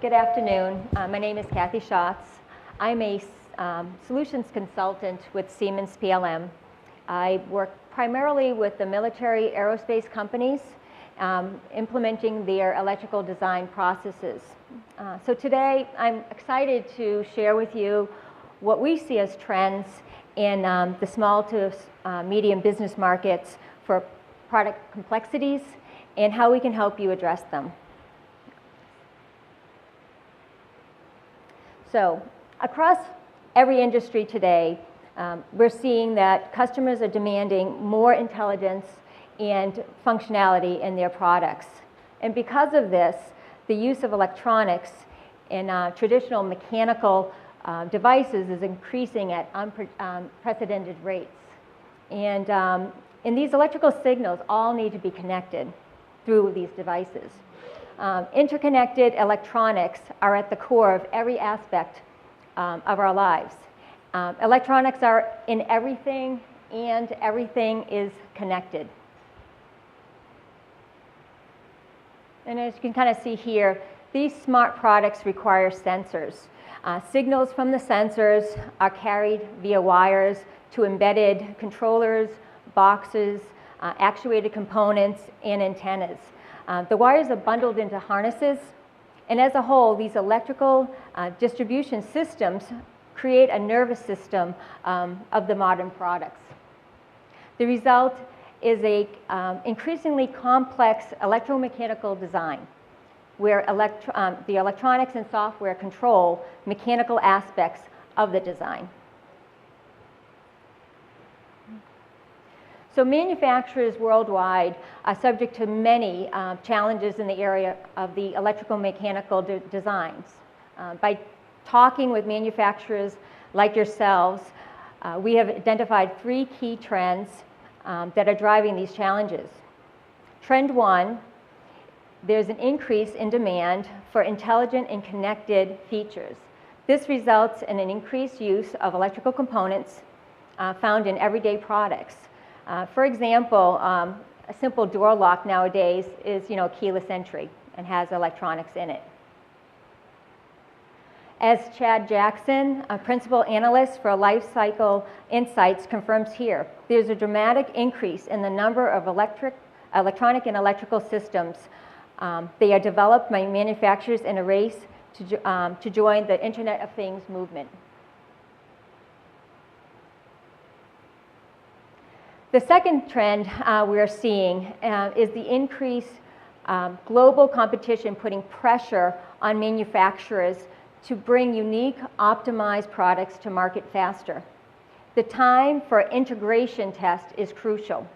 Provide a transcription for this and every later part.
Good afternoon. My name is Kathy Schatz. I'm a solutions consultant with Siemens PLM. I work primarily with the military aerospace companies, implementing their electrical design processes. So today, I'm excited to share with you what we see as trends in the small to medium business markets for product complexities and how we can help you address them. So across every industry today, we're seeing that customers are demanding more intelligence and functionality in their products. And because of this, the use of electronics in traditional mechanical devices is increasing at unprecedented rates. And these electrical signals all need to be connected through these devices. Interconnected electronics are at the core of every aspect of our lives. Electronics are in everything, and everything is connected. And as you can kind of see here, these smart products require sensors. Signals from the sensors are carried via wires to embedded controllers, boxes, actuated components, and antennas. The wires are bundled into harnesses, and as a whole, these electrical distribution systems create a nervous system of the modern products. The result is a increasingly complex electromechanical design, where the electronics and software control mechanical aspects of the design. So manufacturers worldwide are subject to many challenges in the area of the electrical mechanical designs. By talking with manufacturers like yourselves, we have identified 3 key trends that are driving these challenges. Trend 1, there's an increase in demand for intelligent and connected features. This results in an increased use of electrical components found in everyday products. For example, a simple door lock nowadays is, keyless entry and has electronics in it. As Chad Jackson, a principal analyst for Lifecycle Insights, confirms here, there's a dramatic increase in the number of electronic and electrical systems. They are developed by manufacturers in a race to join the Internet of Things movement. The second trend we are seeing is the increased global competition putting pressure on manufacturers to bring unique, optimized products to market faster. The time for integration test is crucial.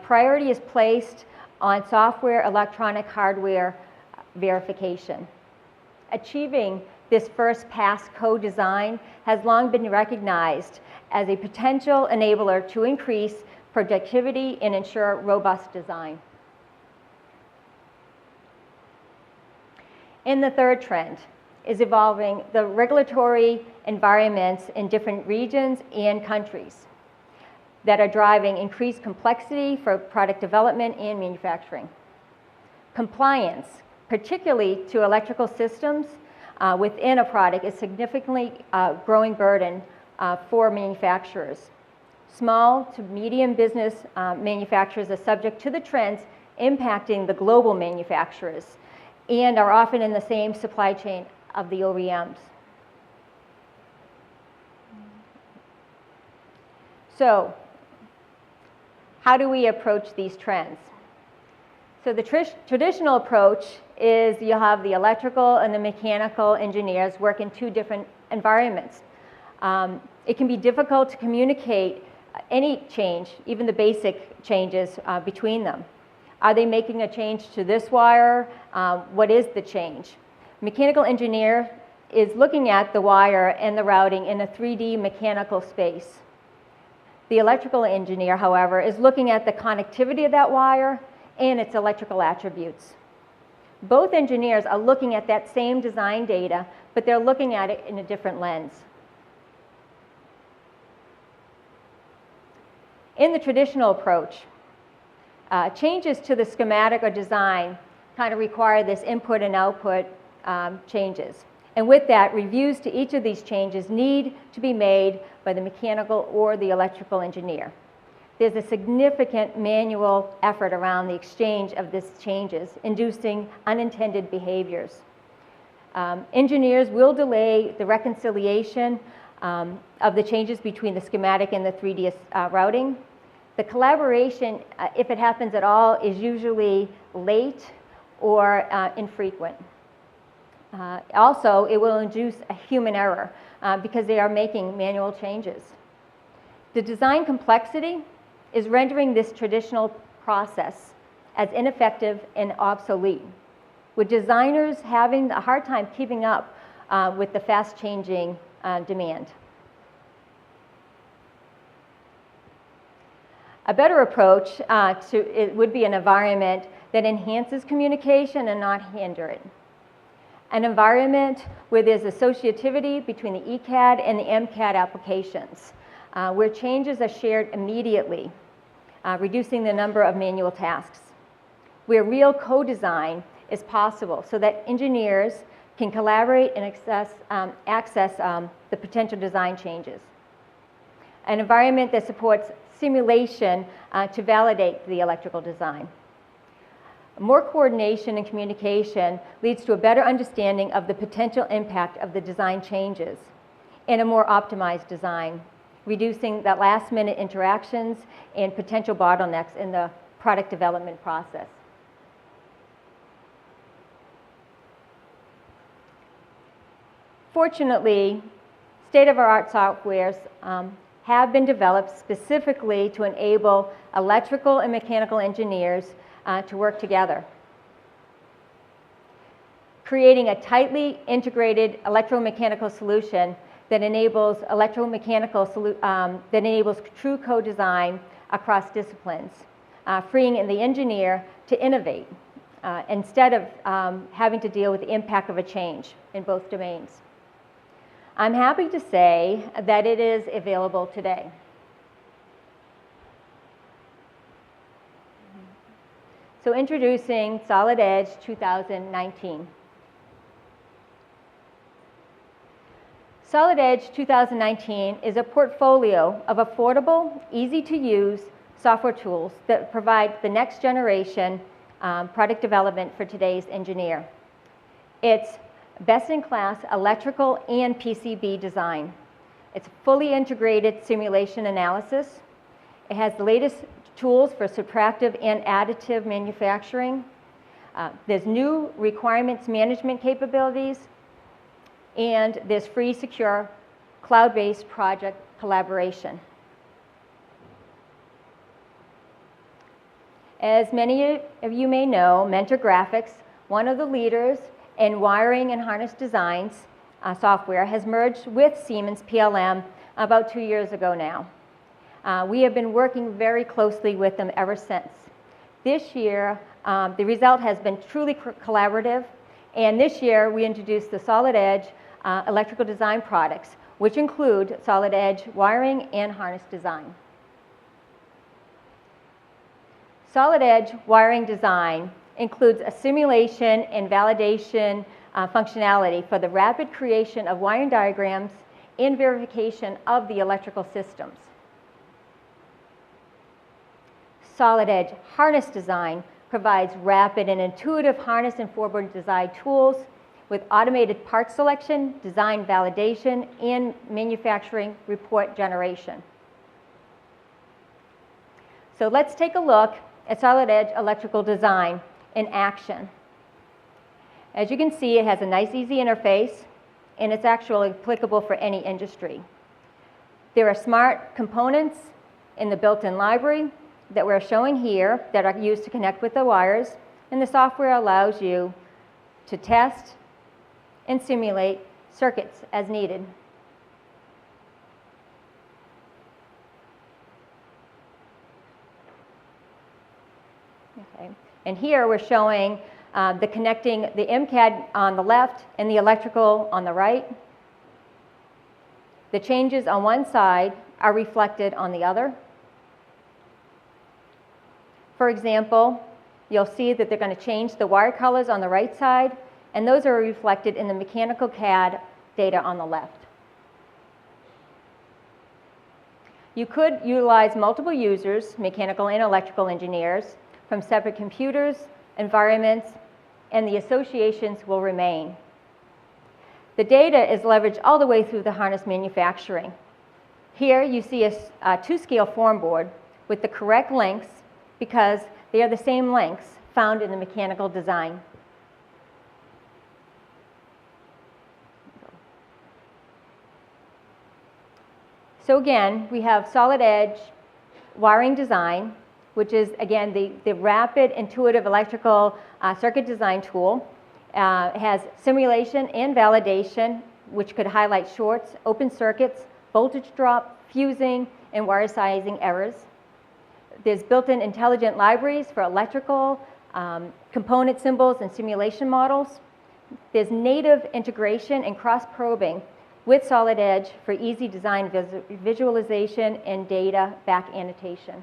Priority is placed on software, electronic hardware verification. Achieving this first pass co-design has long been recognized as a potential enabler to increase productivity and ensure robust design. And the third trend is evolving the regulatory environments in different regions and countries that are driving increased complexity for product development and manufacturing. Compliance, particularly to electrical systems within a product, is significantly growing burden for manufacturers. Small to medium business manufacturers are subject to the trends impacting the global manufacturers and are often in the same supply chain of the OEMs. So, how do we approach these trends? So the traditional approach is you have the electrical and the mechanical engineers work in 2 different environments. It can be difficult to communicate any change, even the basic changes between them. Are they making a change to this wire? What is the change? Mechanical engineer is looking at the wire and the routing in a 3D mechanical space. The electrical engineer, however, is looking at the connectivity of that wire and its electrical attributes. Both engineers are looking at that same design data, but they're looking at it in a different lens. In the traditional approach, changes to the schematic or design kind of require this input and output changes. And with that, reviews to each of these changes need to be made by the mechanical or the electrical engineer. There's a significant manual effort around the exchange of these changes, inducing unintended behaviors. Engineers will delay the reconciliation of the changes between the schematic and the 3D routing. The collaboration, if it happens at all, is usually late or infrequent. Also, it will induce a human error because they are making manual changes. The design complexity is rendering this traditional process as ineffective and obsolete, with designers having a hard time keeping up with the fast-changing demand. A better approach would be an environment that enhances communication and not hinder it. An environment where there's associativity between the ECAD and the MCAD applications, where changes are shared immediately, reducing the number of manual tasks, where real co-design is possible so that engineers can collaborate and access the potential design changes. An environment that supports simulation to validate the electrical design. More coordination and communication leads to a better understanding of the potential impact of the design changes and a more optimized design, reducing the last-minute interactions and potential bottlenecks in the product development process. Fortunately, state-of-the-art softwares have been developed specifically to enable electrical and mechanical engineers to work together, creating a tightly integrated electromechanical solution that enables true co-design across disciplines, freeing the engineer to innovate instead of having to deal with the impact of a change in both domains. I'm happy to say that it is available today. So introducing Solid Edge 2019. Solid Edge 2019 is a portfolio of affordable, easy-to-use software tools that provide the next generation product development for today's engineer. It's best-in-class electrical and PCB design. It's fully integrated simulation analysis. It has the latest tools for subtractive and additive manufacturing. There's new requirements management capabilities, and there's free, secure, cloud-based project collaboration. As many of you may know, Mentor Graphics, one of the leaders in wiring and harness designs software, has merged with Siemens PLM about 2 years ago now. We have been working very closely with them ever since. This year, the result has been truly collaborative, and this year we introduced the Solid Edge electrical design products, which include Solid Edge wiring and harness design. Solid Edge wiring design includes a simulation and validation functionality for the rapid creation of wiring diagrams and verification of the electrical systems. Solid Edge harness design provides rapid and intuitive harness and forward design tools with automated part selection, design validation, and manufacturing report generation. So let's take a look at Solid Edge electrical design in action. As you can see, it has a nice, easy interface, and it's actually applicable for any industry. There are smart components in the built-in library that we're showing here that are used to connect with the wires, and the software allows you to test and simulate circuits as needed. Okay. And here we're showing connecting the MCAD on the left and the electrical on the right. The changes on one side are reflected on the other. For example, you'll see that they're going to change the wire colors on the right side and those are reflected in the mechanical CAD data on the left. You could utilize multiple users, mechanical and electrical engineers, from separate computers, environments, and the associations will remain. The data is leveraged all the way through the harness manufacturing. Here you see a two-scale form board with the correct lengths because they are the same lengths found in the mechanical design. So again, we have solid edge wiring design, which is, again, the rapid, intuitive electrical circuit design tool. It has simulation and validation, which could highlight shorts, open circuits, voltage drop, fusing, and wire sizing errors. There's built-in intelligent libraries for electrical, component symbols, and simulation models. There's native integration and cross-probing with Solid Edge for easy design visualization and data back annotation.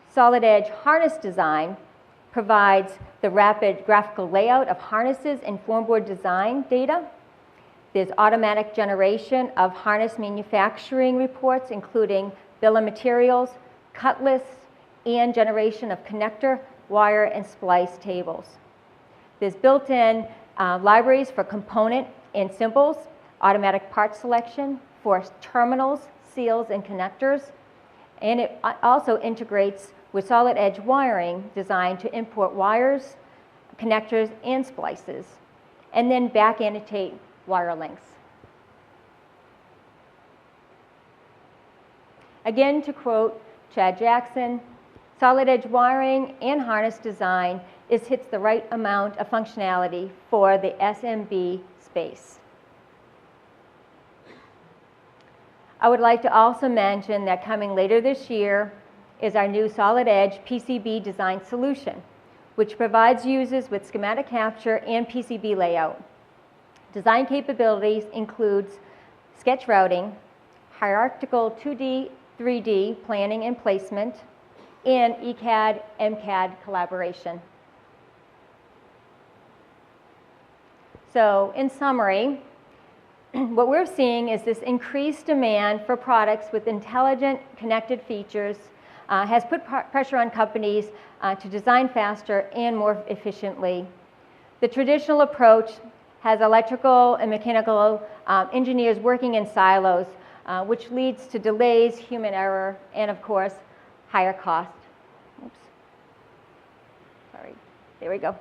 Solid Edge harness design provides the rapid graphical layout of harnesses and form board design data. There's automatic generation of harness manufacturing reports, including bill of materials, cut lists, and generation of connector, wire, and splice tables. There's built-in libraries for component and symbols, automatic part selection for terminals, seals, and connectors. And it also integrates with Solid Edge wiring design to import wires, connectors, and splices, and then back annotate wire lengths. Again, to quote Chad Jackson, Solid Edge wiring and harness design hits the right amount of functionality for the SMB space. I would like to also mention that coming later this year is our new Solid Edge PCB design solution, which provides users with schematic capture and PCB layout. Design capabilities includes sketch routing, hierarchical 2D, 3D planning and placement, and ECAD-MCAD collaboration. So in summary, what we're seeing is this increased demand for products with intelligent connected features has put pressure on companies to design faster and more efficiently. The traditional approach has electrical and mechanical engineers working in silos, which leads to delays, human error, and of course, higher cost. Oops. Sorry, there we go.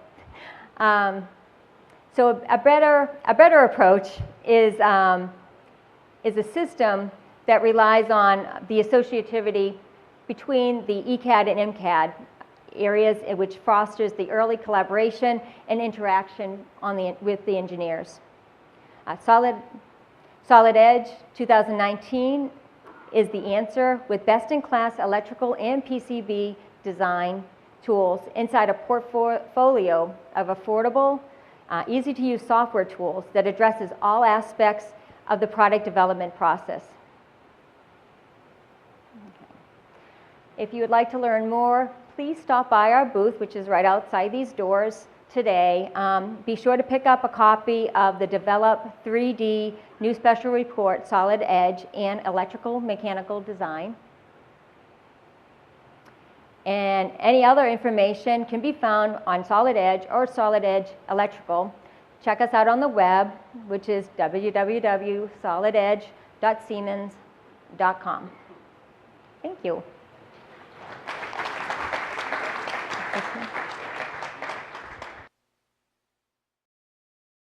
So a better approach is a system that relies on the associativity between the ECAD and MCAD areas, which fosters the early collaboration and interaction with the engineers. Solid Edge 2019 is the answer with best-in-class electrical and PCB design tools inside a portfolio of affordable, easy-to-use software tools that addresses all aspects of the product development process. Okay. If you would like to learn more, please stop by our booth, which is right outside these doors today. Be sure to pick up a copy of the DEVELOP3D new special report, Solid Edge and Electrical Mechanical Design. And any other information can be found on Solid Edge or Solid Edge Electrical. Check us out on the web, which is www.solidedge.siemens.com. Thank you.